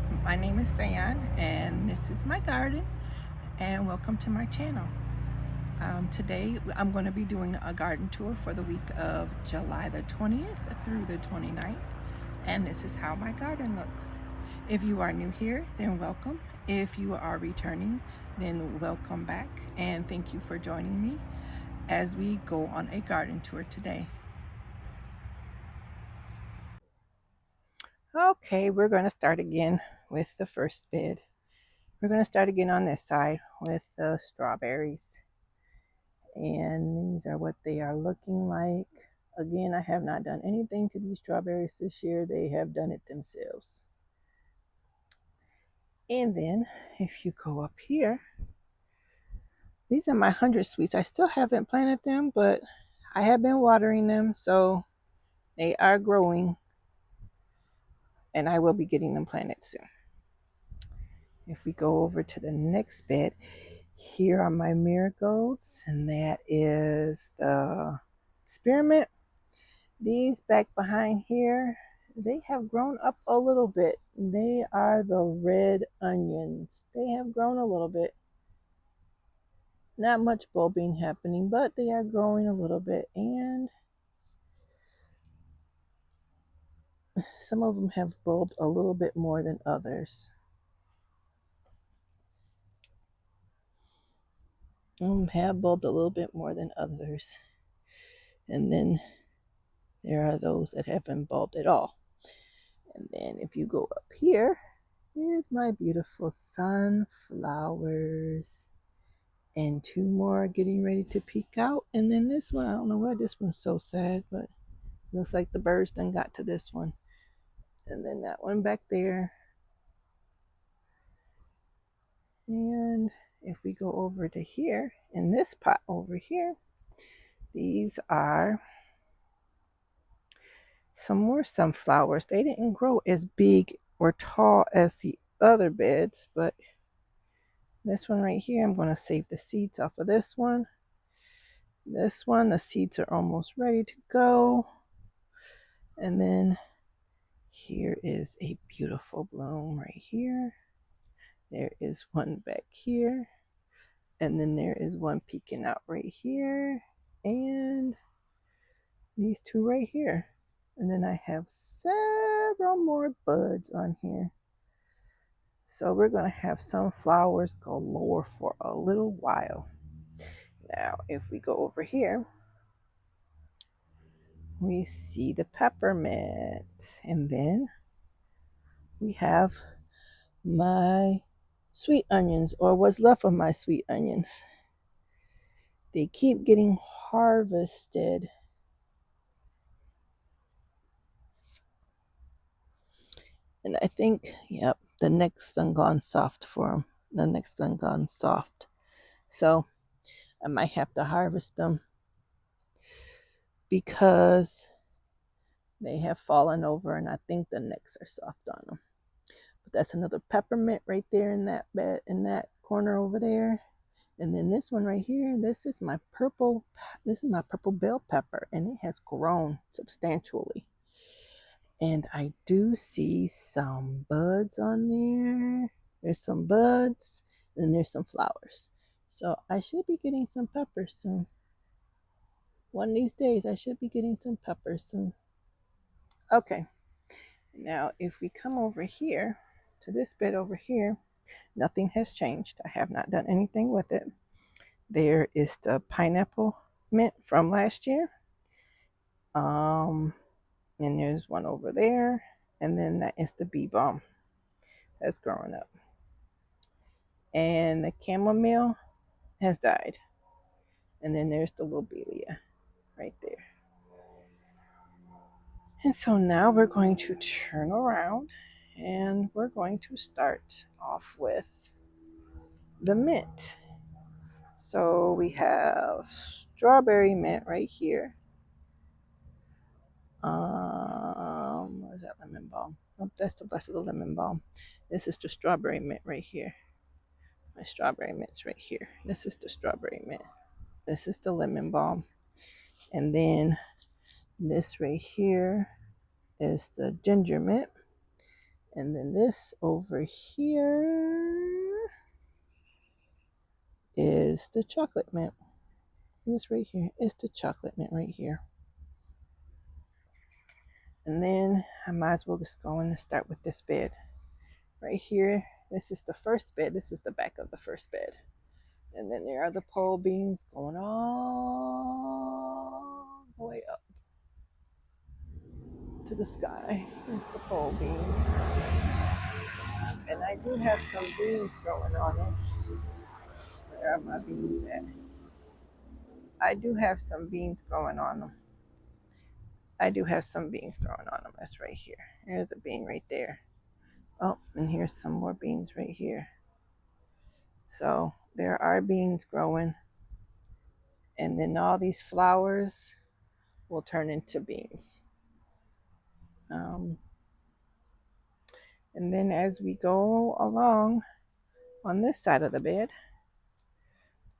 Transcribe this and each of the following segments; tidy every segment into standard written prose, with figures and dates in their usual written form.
My name is Sayan, and this is my garden, and welcome to my channel. Today I'm going to be doing a garden tour for the week of July the 20th through the 29th, and this is how my garden looks. If you are new here, then welcome. If you are returning, then welcome back, and thank you for joining me as we go on a garden tour today. Okay, we're going to start again with the first bed. We're going to start again on this side with the strawberries. And these are what they are looking like. Again, I have not done anything to these strawberries this year. They have done it themselves. And then if you go up here, these are my 100 sweets. I still haven't planted them, but I have been watering them, so they are growing, and I will be getting them planted soon. If we go over to the next bed, here are my marigolds, and that is the spearmint. These back behind here, they have grown up a little bit. They are the red onions. They have grown a little bit. Not much bulbing happening, but they are growing a little bit. And some of them have bulbed a little bit more than others. Some have bulbed a little bit more than others. And then there are those that haven't bulbed at all. And then if you go up here, here's my beautiful sunflowers. And two more getting ready to peek out. And then this one, I don't know why this one's so sad, but looks like the birds done got to this one. And then that one back there. And if we go over to here, in this pot over here, these are some more sunflowers. They didn't grow as big or tall as the other beds, but this one right here, I'm going to save the seeds off of this one. This one, the seeds are almost ready to go. And then here is a beautiful bloom right here. There is one back here. And then there is one peeking out right here. And these two right here. And then I have several more buds on here. So we're going to have sunflowers galore for a little while. Now, if we go over here, we see the peppermint. And then we have my sweet onions, or what's left of my sweet onions. They keep getting harvested. And I think, yep, the next one gone soft for them. The next one gone soft. So I might have to harvest them because they have fallen over, and I think the necks are soft on them. But that's another peppermint right there in that bed, in that corner over there. And then this one right here, this is my purple bell pepper, and it has grown substantially. And I do see some buds on there. There's some buds, and there's some flowers. So I should be getting some peppers soon. One of these days, I should be getting some peppers soon. Okay, now if we come over here to this bed over here, nothing has changed. I have not done anything with it. There is the pineapple mint from last year. And there's one over there. And then that is the bee balm that's growing up. And the chamomile has died. And then there's the lobelia right there. And so now we're going to turn around and we're going to start off with the mint. So we have strawberry mint right here. Where's that lemon balm? Nope, that's the blessed little lemon balm. This is the strawberry mint right here. My strawberry mint's right here. This is the strawberry mint. This is the lemon balm. And then this right here is the ginger mint. And then this over here is the chocolate mint. This right here is the chocolate mint right here. And then I might as well just go in and start with this bed. Right here, this is the first bed. This is the back of the first bed. And then there are the pole beans going all the way up to the sky. There's the pole beans. And I do have some beans growing on them. Where are my beans at? I do have some beans growing on them. That's right here. There's a bean right there. Oh, and here's some more beans right here. So there are beans growing. And then all these flowers will turn into beans. And then as we go along on this side of the bed,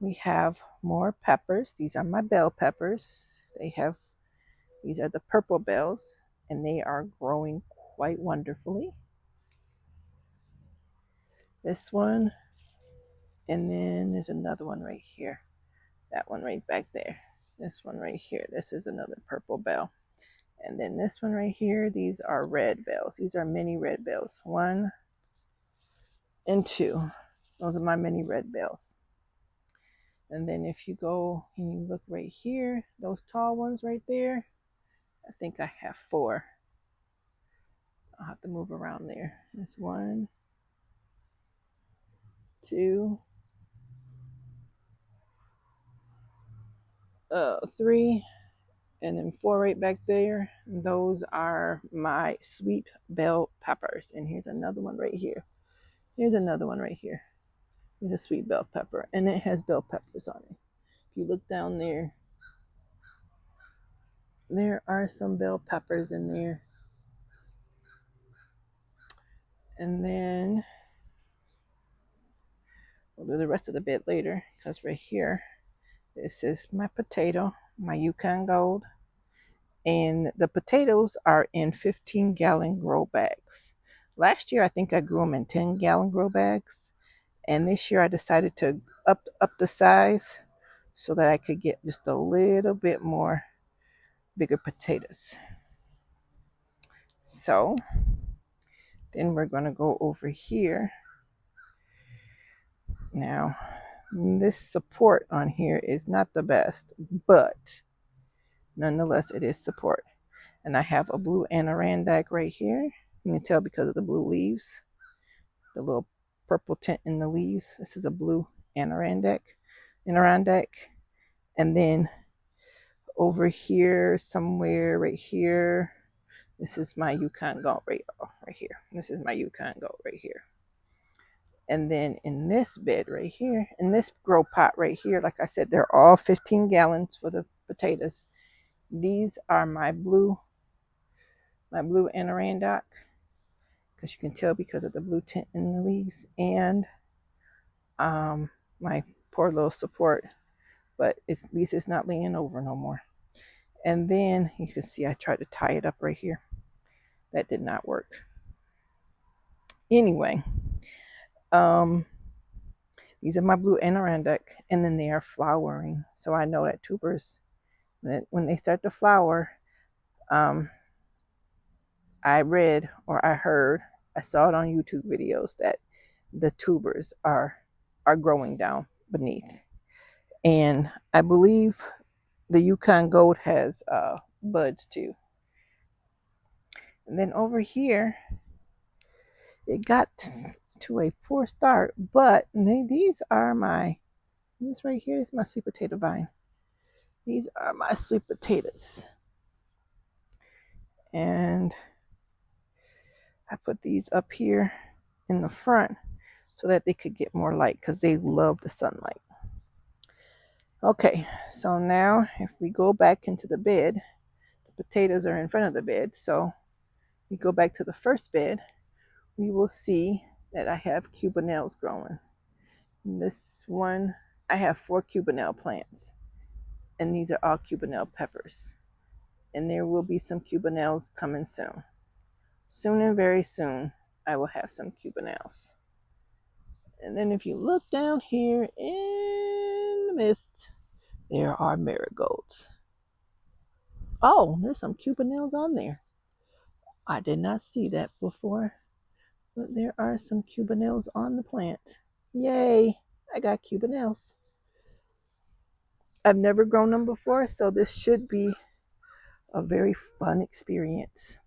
we have more peppers. These are my bell peppers. These are the purple bells, and they are growing quite wonderfully. This one, and then there's another one right here. That one right back there. This one right here. This is another purple bell. And then this one right here, these are red bells. These are mini red bells. 1 and 2. Those are my mini red bells. And then if you go and you look right here, those tall ones right there, I think I have 4. I'll have to move around there. There's 1, 2, 3, and then 4 right back there. Those are my sweet bell peppers. And here's another one right here. Here's another one right here. Here's a sweet bell pepper, and it has bell peppers on it. If you look down there, there are some bell peppers in there. And then we'll do the rest of the bed later, because right here, this is my potato, my Yukon Gold. And the potatoes are in 15-gallon grow bags. Last year, I think I grew them in 10-gallon grow bags. And this year, I decided to up the size so that I could get just a little bit more bigger potatoes. So then we're going to go over here. Now, this support on here is not the best, but nonetheless, it is support. And I have a blue Adirondack right here. You can tell because of the blue leaves, the little purple tint in the leaves. This is a blue Adirondack. And then over here, somewhere right here, this is my Yukon Gold right here. This is my Yukon Gold right here. And then in this bed right here, in this grow pot right here, like I said, they're all 15 gallons for the potatoes. These are my blue Adirondack, because you can tell because of the blue tint in the leaves, and my poor little support, but at least it's not laying over no more. And then you can see I tried to tie it up right here. That did not work. Anyway, these are my blue Adirondack, and then they are flowering. So I know that tubers, when they start to flower, I read or I heard, I saw it on YouTube videos that the tubers are growing down beneath. And I believe the Yukon Gold has buds too. And then over here, it got to a poor start, but these are this right here is my sweet potato vine. These are my sweet potatoes. And I put these up here in the front so that they could get more light, because they love the sunlight. Okay, so now if we go back into the bed, the potatoes are in front of the bed. So we go back to the first bed, we will see that I have cubanelles growing. In this one, I have 4 cubanelle plants, and these are all cubanelle peppers. And there will be some cubanelles coming soon. Soon and very soon, I will have some Cubanelles. And then if you look down here in the mist, there are marigolds. Oh, there's some Cubanelles on there. I did not see that before, but there are some Cubanelles on the plant. Yay, I got Cubanelles. I've never grown them before, so this should be a very fun experience.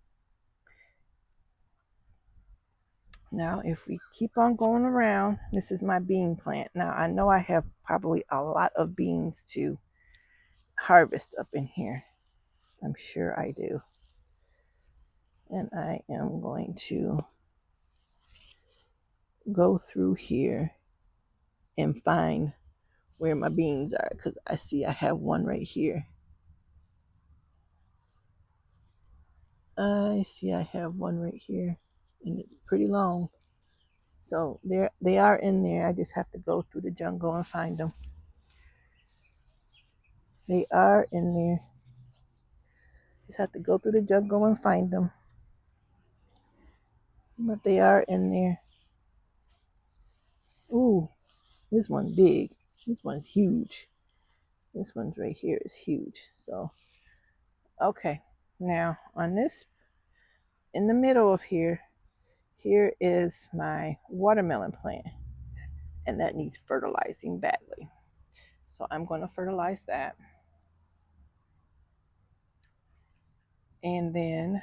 Now, if we keep on going around, this is my bean plant. Now, I know I have probably a lot of beans to harvest up in here. I'm sure I do. And I am going to go through here and find where my beans are, because I see I have one right here. I see I have one right here, and it's pretty long. So they are in there. I just have to go through the jungle and find them. They are in there. Just have to go through the jungle and find them. But they are in there. Ooh, this one's big. This one's huge. This one's right here is huge. So, okay. Now, on this, in the middle of here is my watermelon plant. And that needs fertilizing badly. So I'm going to fertilize that. And then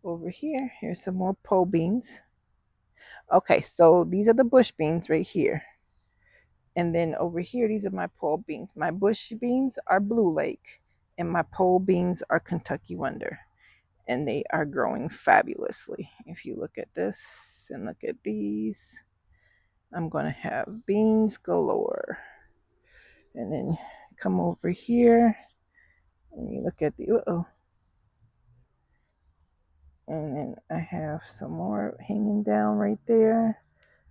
over here, here's some more pole beans. Okay, so these are the bush beans right here. And then over here, these are my pole beans. My bush beans are Blue Lake, and my pole beans are Kentucky Wonder. And they are growing fabulously. If you look at this and look at these, I'm going to have beans galore. And then come over here, and you look at the, and then I have some more hanging down right there.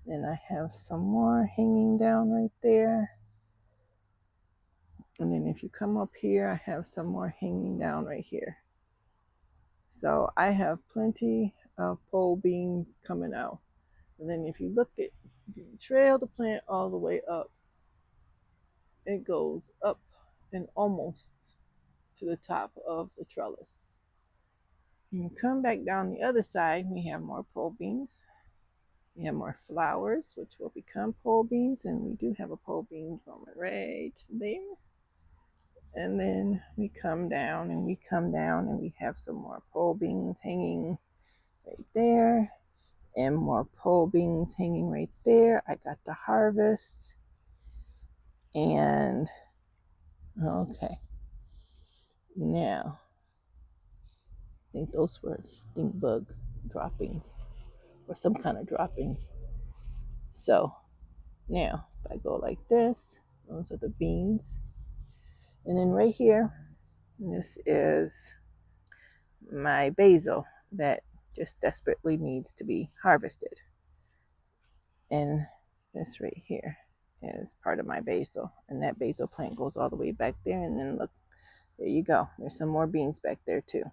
Then I have some more hanging down right there. And then if you come up here, I have some more hanging down right here. So I have plenty of pole beans coming out. And then if you look at, if you trail the plant all the way up, it goes up and almost to the top of the trellis. You come back down the other side, we have more pole beans. We have more flowers, which will become pole beans, and we do have a pole bean growing right there. And then we come down and we come down and we have some more pole beans hanging right there, and more pole beans hanging right there. I got to harvest. And okay, now I think those were stink bug droppings or some kind of droppings. So now if I go like this, those are the beans. And then right here, this is my basil that just desperately needs to be harvested. And this right here is part of my basil. And that basil plant goes all the way back there. And then look, there you go. There's some more beans back there too.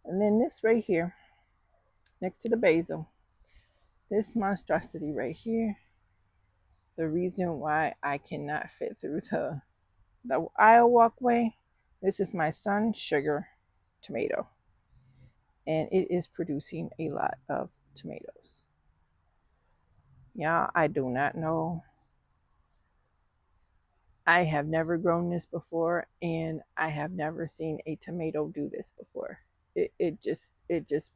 And then this right here, next to the basil, this monstrosity right here, the reason why I cannot fit through the aisle walkway, this is my sun sugar tomato. And it is producing a lot of tomatoes. Yeah, I do not know. I have never grown this before, and I have never seen a tomato do this before. It just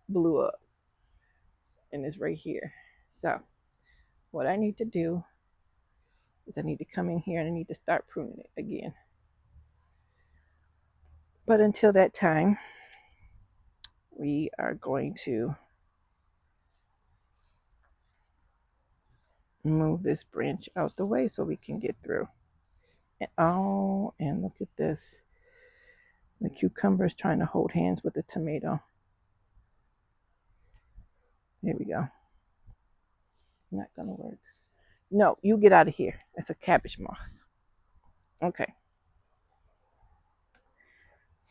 blew up, and it's right here. So what I need to do is I need to come in here and I need to start pruning it again. But until that time, we are going to move this branch out the way so we can get through. And, oh, and look at this. The cucumber is trying to hold hands with the tomato. There we go. Not gonna work. No, you get out of here. It's a cabbage moth. Okay.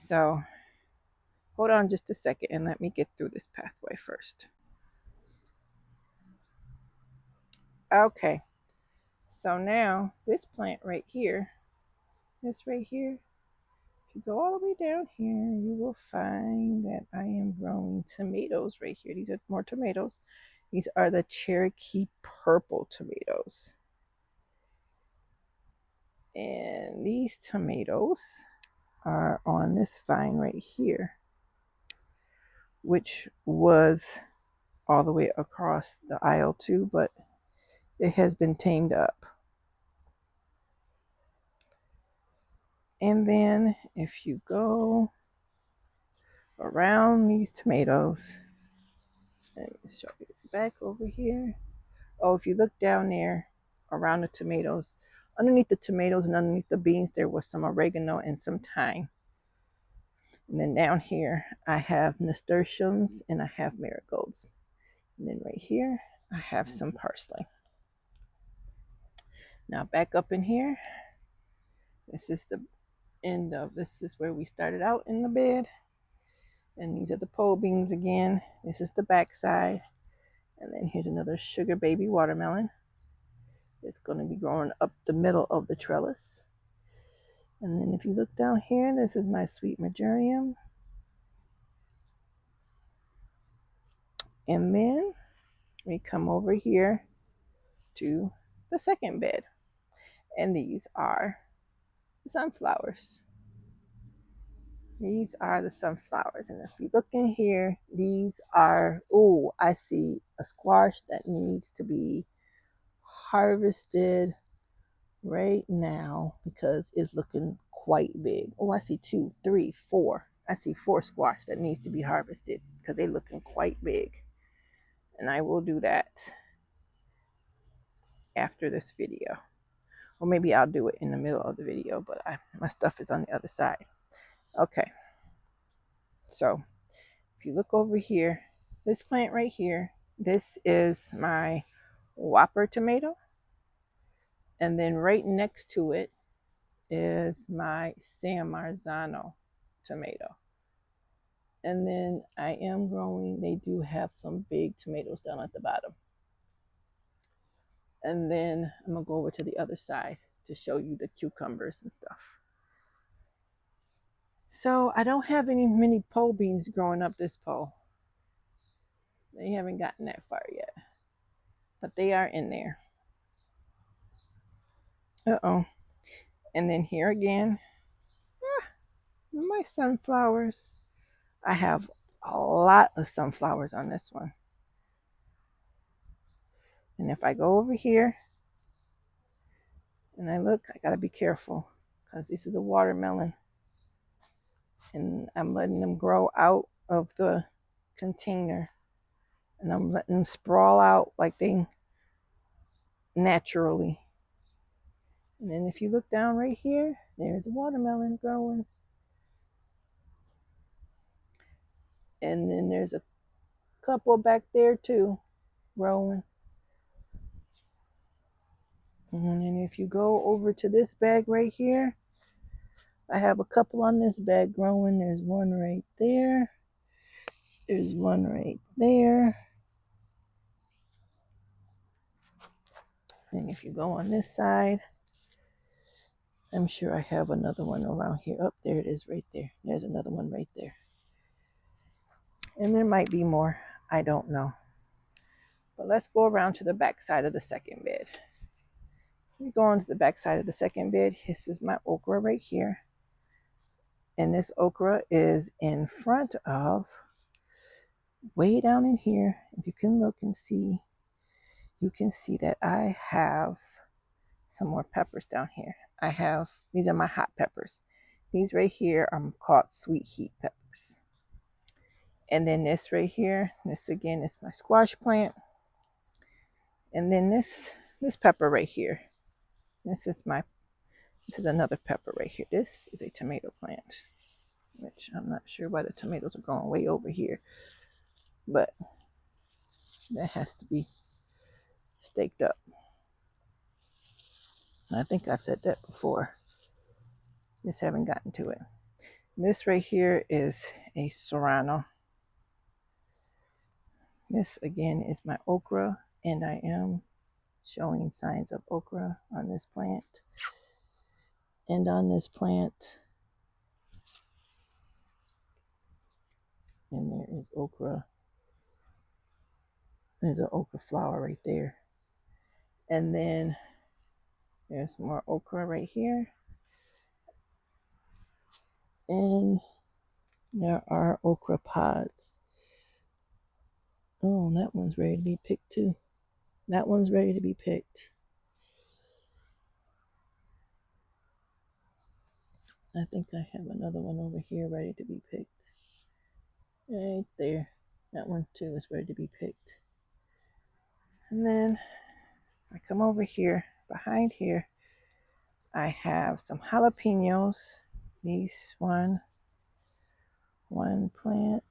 So hold on just a second and let me get through this pathway first. Okay, so now this plant right here, this right here, if you go all the way down here, you will find that I am growing tomatoes right here. These are more tomatoes. These are the Cherokee purple tomatoes. And these tomatoes are on this vine right here, which was all the way across the aisle too, but it has been tamed up. And then if you go around these tomatoes, let me show you back over here. Oh, if you look down there around the tomatoes, underneath the tomatoes and underneath the beans, there was some oregano and some thyme. And then down here, I have nasturtiums and I have marigolds. And then right here, I have some parsley. Now back up in here, this is the end of, this is where we started out in the bed. And these are the pole beans again. This is the back side. And then here's another sugar baby watermelon. It's going to be growing up the middle of the trellis. And then if you look down here, this is my sweet marjoram. And then we come over here to the second bed. And these are the sunflowers. These are the sunflowers. And if you look in here, these are, oh, I see a squash that needs to be harvested right now because it's looking quite big. Oh, I see 2, 3, 4. I see 4 squash that needs to be harvested because they're looking quite big. And I will do that after this video. Or maybe I'll do it in the middle of the video, but my stuff is on the other side. Okay. So if you look over here, this plant right here, this is my Whopper tomato. And then right next to it is my San Marzano tomato. And then I am growing, they do have some big tomatoes down at the bottom. And then I'm gonna go over to the other side to show you the cucumbers and stuff. So I don't have many pole beans growing up this pole. They haven't gotten that far yet, but they are in there. Uh-oh. And then here again, my sunflowers. I have a lot of sunflowers on this one. And if I go over here and I look, I gotta be careful because this is the watermelon. And I'm letting them grow out of the container. And I'm letting them sprawl out like they naturally. And then if you look down right here, there's a watermelon growing. And then there's a couple back there too, growing. And then if you go over to this bag right here, I have a couple on this bag growing. There's one right there. There's one right there. And if you go on this side, I'm sure I have another one around here. Oh, there it is right there. There's another one right there. And there might be more. I don't know. But let's go around to the back side of the second bed. We go on to the back side of the second bed. This is my okra right here. And this okra is in front of, way down in here, if you can look and see, you can see that I have some more peppers down here. These are my hot peppers. These right here are called sweet heat peppers. And then this right here, this again is my squash plant. And then this pepper right here, this is another pepper right here. This is a tomato plant, which I'm not sure why the tomatoes are growing way over here, but that has to be staked up. And I think I've said that before. Just haven't gotten to it. This right here is a serrano. This again is my okra, and I am showing signs of okra on this plant. And on this plant, and there is okra. There's an okra flower right there. And then there's more okra right here. And there are okra pods. Oh, that one's ready to be picked too. That one's ready to be picked. I think I have another one over here ready to be picked. Right there. That one too is ready to be picked. And then I come over here, behind here, I have some jalapenos. These one plant,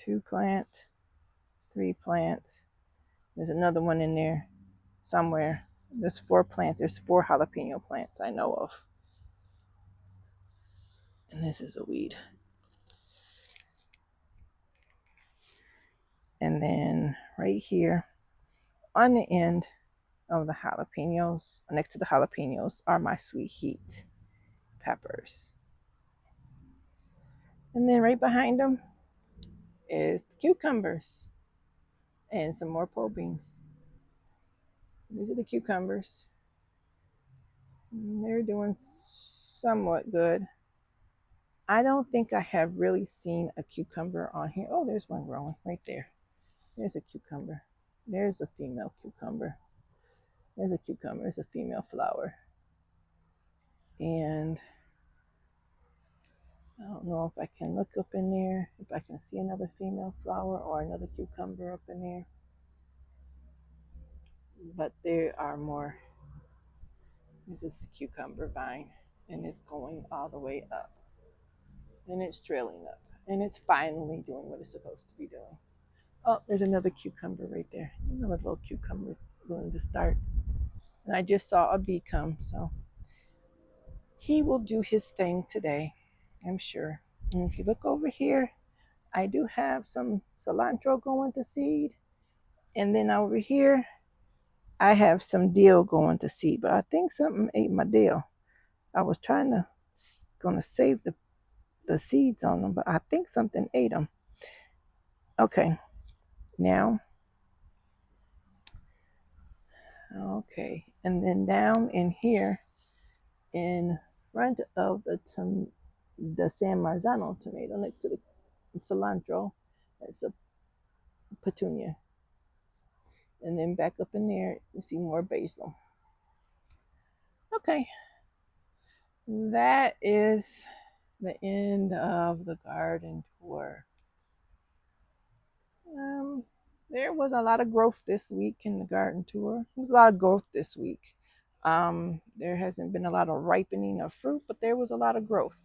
2 plants, 3 plants. There's another one in there somewhere. There's 4 plants. There's 4 jalapeno plants I know of. And this is a weed. And then right here on the end of the jalapenos, next to the jalapenos, are my sweet heat peppers. And then right behind them is cucumbers and some more pole beans. These are the cucumbers. They're doing somewhat good. I don't think I have really seen a cucumber on here. Oh, there's one growing right there. There's a cucumber. There's a female cucumber. There's a cucumber. There's a female flower. And I don't know if I can look up in there, if I can see another female flower or another cucumber up in there. But there are more. This is a cucumber vine, and it's going all the way up. And it's trailing up. And it's finally doing what it's supposed to be doing. Oh, there's another cucumber right there. Another little cucumber going to start. And I just saw a bee come, so he will do his thing today, I'm sure. And if you look over here, I do have some cilantro going to seed. And then over here, I have some dill going to seed. But I think something ate my dill. I was gonna save the seeds on them, but I think something ate them. Okay, now. Okay, and then down in here, in front of the San Marzano tomato, next to the cilantro, it's a petunia. And then back up in there, you see more basil. Okay, that is the end of the garden tour. There was a lot of growth this week in the garden tour. There was a lot of growth this week. There hasn't been a lot of ripening of fruit, but there was a lot of growth.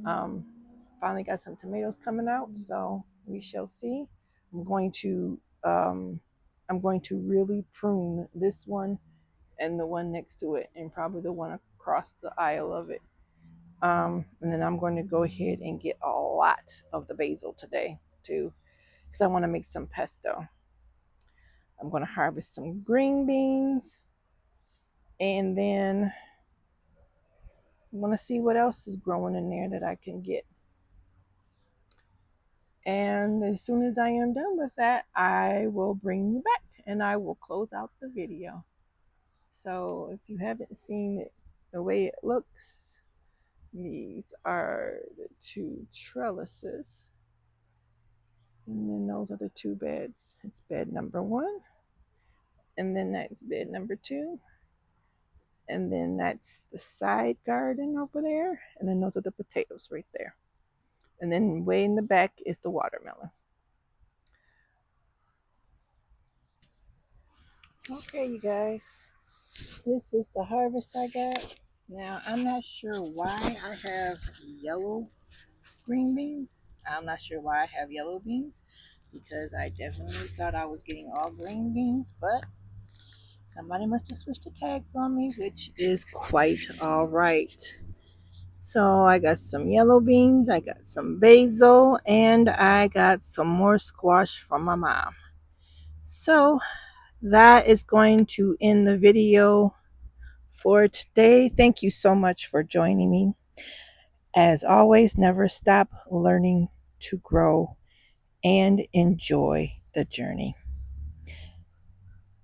Finally got some tomatoes coming out, so we shall see. I'm going to really prune this one and the one next to it, and probably the one across the aisle of it. And then I'm going to go ahead and get a lot of the basil today too, because I want to make some pesto. I'm going to harvest some green beans, and then I want to see what else is growing in there that I can get. And as soon as I am done with that, I will bring you back and I will close out the video. So if you haven't seen it, the way it looks, these are the 2 trellises. And then those are the 2 beds. It's bed number 1. And then that's bed number 2. And then that's the side garden over there. And then those are the potatoes right there. And then way in the back is the watermelon. Okay, you guys. This is the harvest I got. Now, I'm not sure why I have yellow green beans. I'm not sure why I have yellow beans, because I definitely thought I was getting all green beans, but Somebody must have switched the tags on me, which is quite all right. So I got some yellow beans, I got some basil, and I got some more squash from my mom. So that is going to end the video for today. Thank you so much for joining me. As always, never stop learning to grow and enjoy the journey.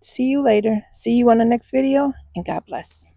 See you later. See you on the next video, and God bless.